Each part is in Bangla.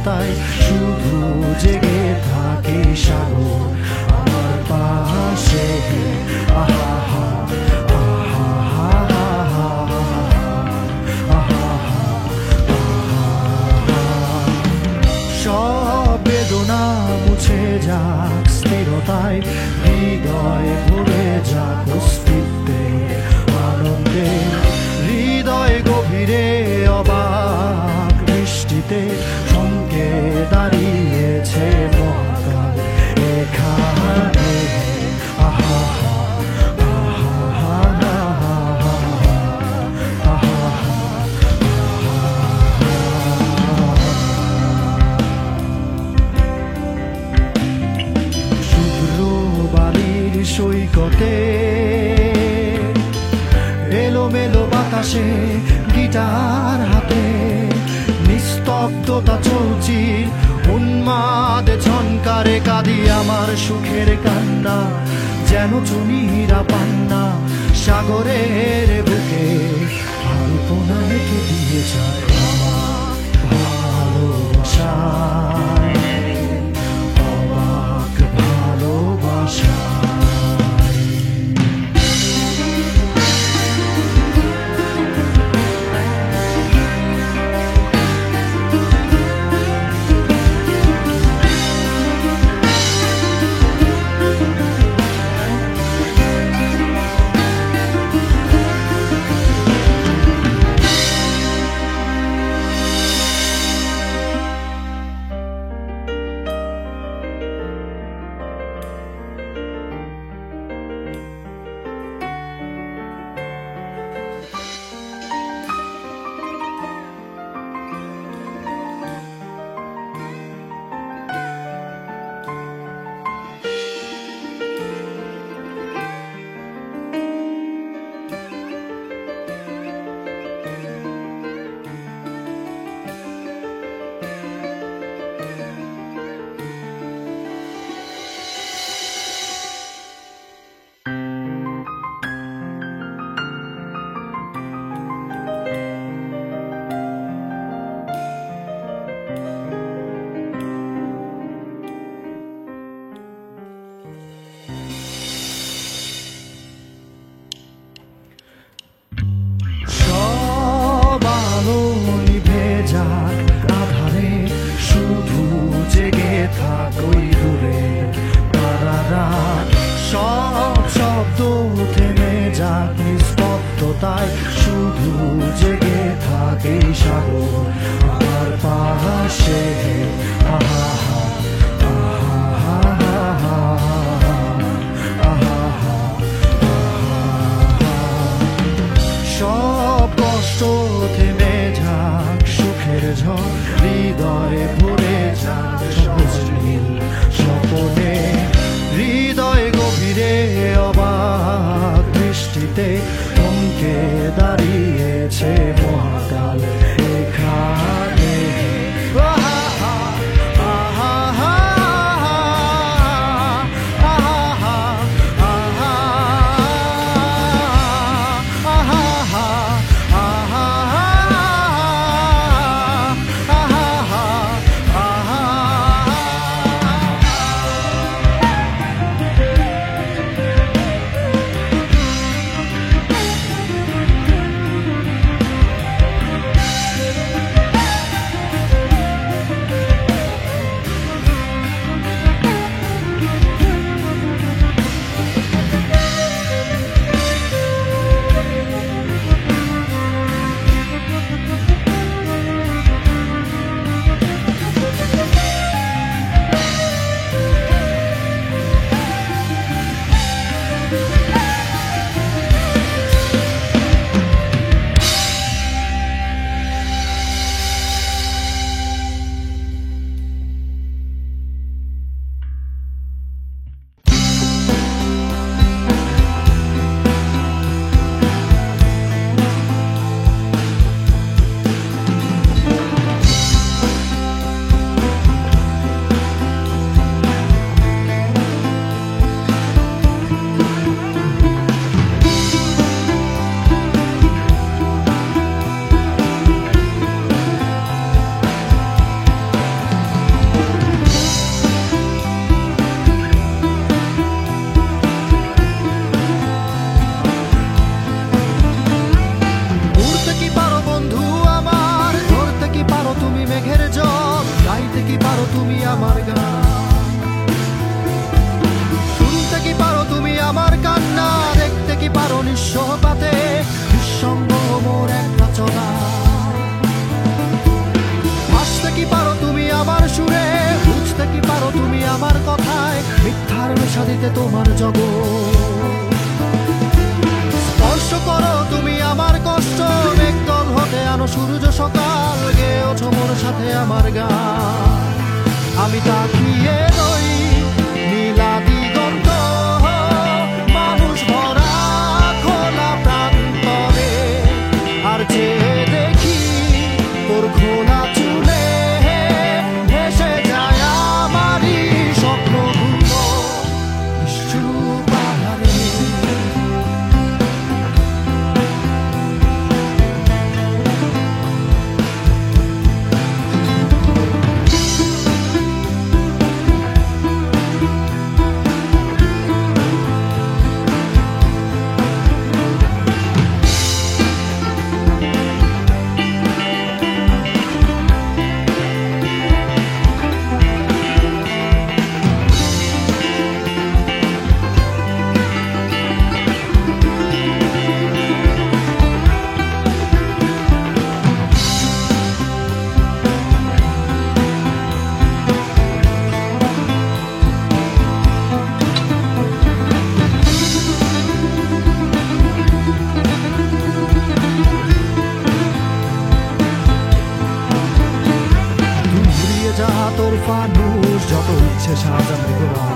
নিস্তব্ধতায় শুধু জেগে থাকে সাগর আমার পাশে। আহা হা আহা হা আহা সব বেদনা মুছে যাক স্থিরতায় হৃদয় ভরে যাক অস্তিত্বে আনন্দে হৃদয় গভীরে অবাক বৃষ্টিতে থমকে দাঁড়িয়েছে মহাকাল এখানে। আহা হা আহা আহা শুভ্র বালির সৈকতে এলোমেলো বাতাসে গিটার হাতে নিস্তব্ধতা চৌচির উন্মাদ ঝনকারে কাঁদি আমার সুখের কান্না যেন চুনিরা পান্না সাগরের বুকে আলপনা এঁকে দিয়ে যায় আমার ভালোবাসায় অবাক ভালোবাসা। শুধু জেগে থাকে সাগর আমার পাশে। আহা সব কষ্ট থেমে যাক সুখের ঝড় হৃদয়ে ভরে যাক সবুজ নীল স্বপনে হৃদয় গভীরে অবাক বৃষ্টিতে থমকে দাঁড়িয়েছে মহাকাল এখানে। কি পারো তুমি আমার গান, শুনতে কি পারো তুমি আমার কান্না, দেখতে কি পারো নিঃস্বপাতে নিঃসঙ্গ মোর একটা চলা, হাসতে কি পারো তুমি আমার সুরে, বুঝতে কি পারো তুমি আমার কথায়, মিথ্যার নেশা দিতে তোমার জগৎ, স্পর্শ করো তুমি আমার কষ্ট, মেঘদল হতে আনো সূর্য সকাল, গেয়েছো মোর সাথে আমার গান, আমি তাকিয়ে রই নীলা দিগন্ত, মানুষ ভরা খোলা প্রান্তরে, আর চেয়ে দেখি তোর খোলা চুলে ভেসে যায় আমারই স্বপ্নগুলো নিশ্চুপ আধারে। তোর ফানুষ যত ইচ্ছে সাজাবে গোরা,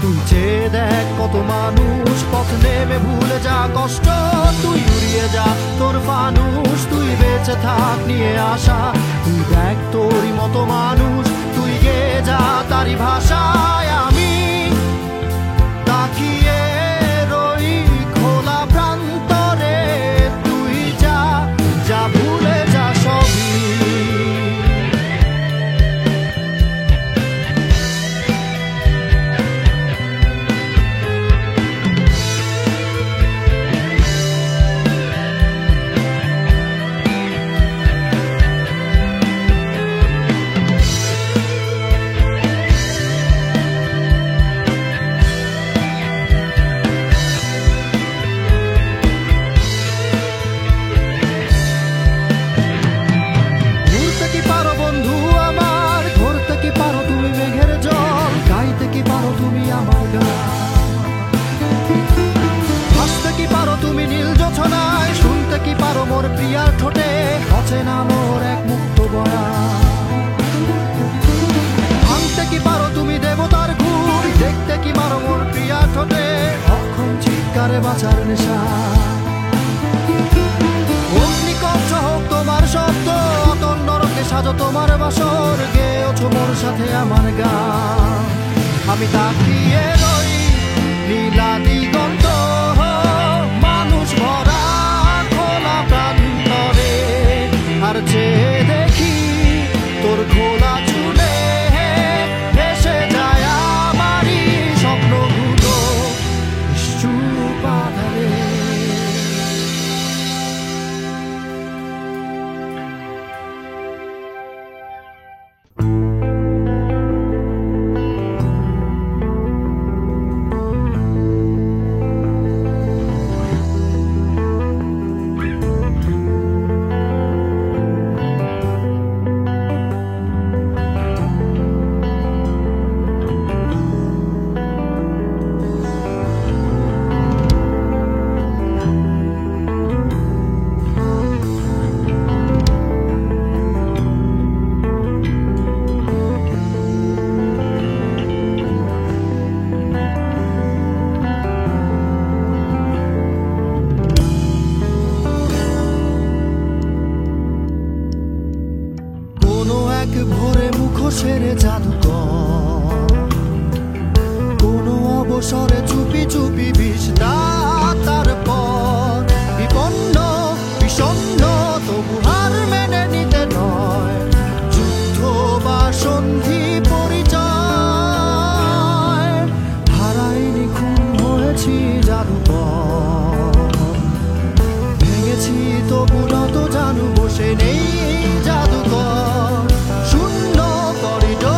তুই চেয়ে দেখ কত মানুষ পথ নেমে ভুলে যা কষ্ট, তুই উড়িয়ে যা তোর ফানুষ, তুই বেঁচে থাক নিয়ে আসা, তুই দেখ তোরই মতো মানুষ, তুই গেয়ে যা তারি ভাষায়, আমি তাকিয়ে রই খোলা প্রান্তরে, তুই যা যা ভুলে যা সবই। তুমি নীল জোছনায় শুনতে কি পারো মোর প্রিয়ার ঠোঁটে অচেনা মোর এক মুক্ত বয়া, ভাঙতে কি পারো তুমি দেবতার ঘুর, দেখতে কি পারো মোর প্রিয়ার ঠোঁটে অক্ষম চিৎকারে বাঁচার নেশা, অগ্নিকঞ্চ হোক তোমার শব্দ, অতল নরকে সাজো তোমার বাসর, গেয়েছো মোর সাথে আমার গান, আমি তাকিয়ে রই নীলা দিগন্ত, মানুষ ভরা খোলা প্রান্তরে, আর চেয়ে দেখি তোর খোলা চুলে ভেসে যায় আমারই স্বপ্নগুলো নিশ্চুপ আধারে। ভোরে মুখোশের জাদুকর, কোনো অবসরে চুপি চুপি বিষ তারপর বিপন্ন বিষণ্ণ তবু হার মেনে নিতে নয়, যুদ্ধ বা সন্ধি পরিচয় হারাইনি, খুন হয়েছি জাদুকর, ভেঙেছি তবু নত জানু বসে নেই জাদুকর, শূন্য করিডোর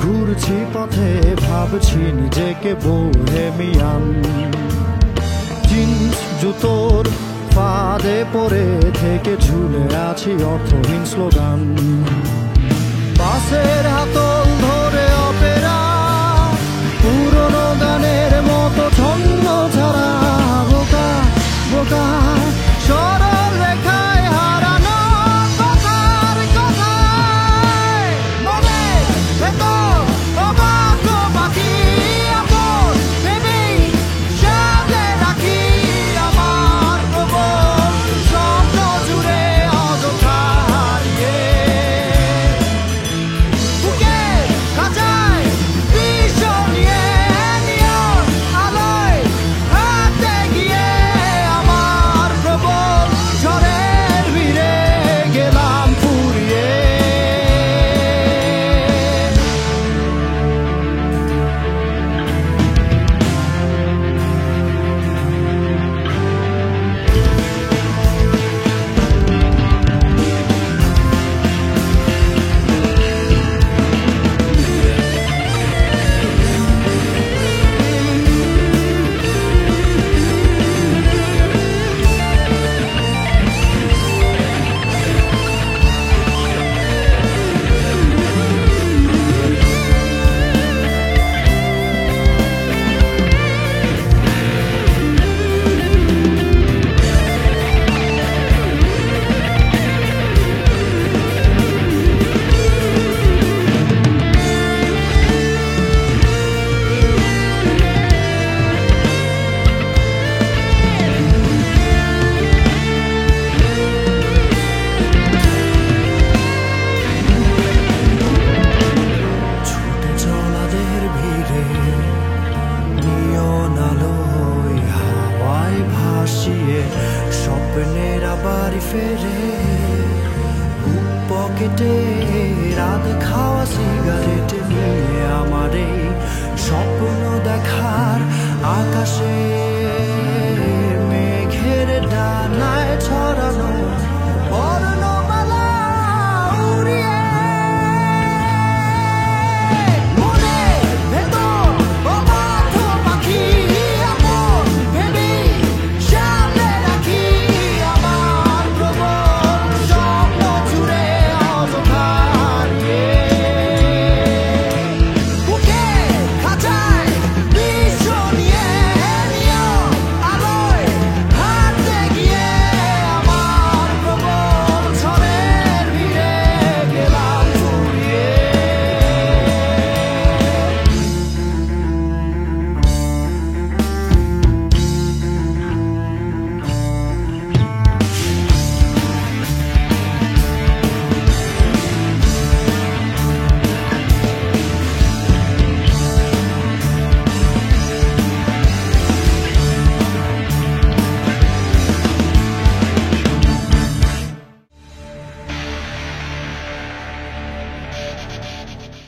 ঘুরছি পথে ভাবছি নিজেকে বোহেমিয়ান, জিন্স জুতোর ফাঁদে পড়ে থেকে ঝুলে আছি অর্থহীন স্লোগান। বাসের হাতল ধরে অপেরা পুরনো গানের মতো ছন্দ ছাড়া বোকা বোকা সরল রেখায় হারানো কথার কথায় মনের ভেতর অবাক পাখি আপন ভেবেই সামনে রাখি আমার প্রবল স্বপ্ন জুড়ে অযথা হারিয়ে বুকের খাঁচায় বিষ নিয়ে নিয়ন আলোয় হাঁটতে গিয়ে আমার প্রবল ঝড়ের ভিড়ে গেলাম ফুরিয়ে। স্বপ্নের আবার ফেরে বুক পকেটে রাত খাওয়া সিগারেট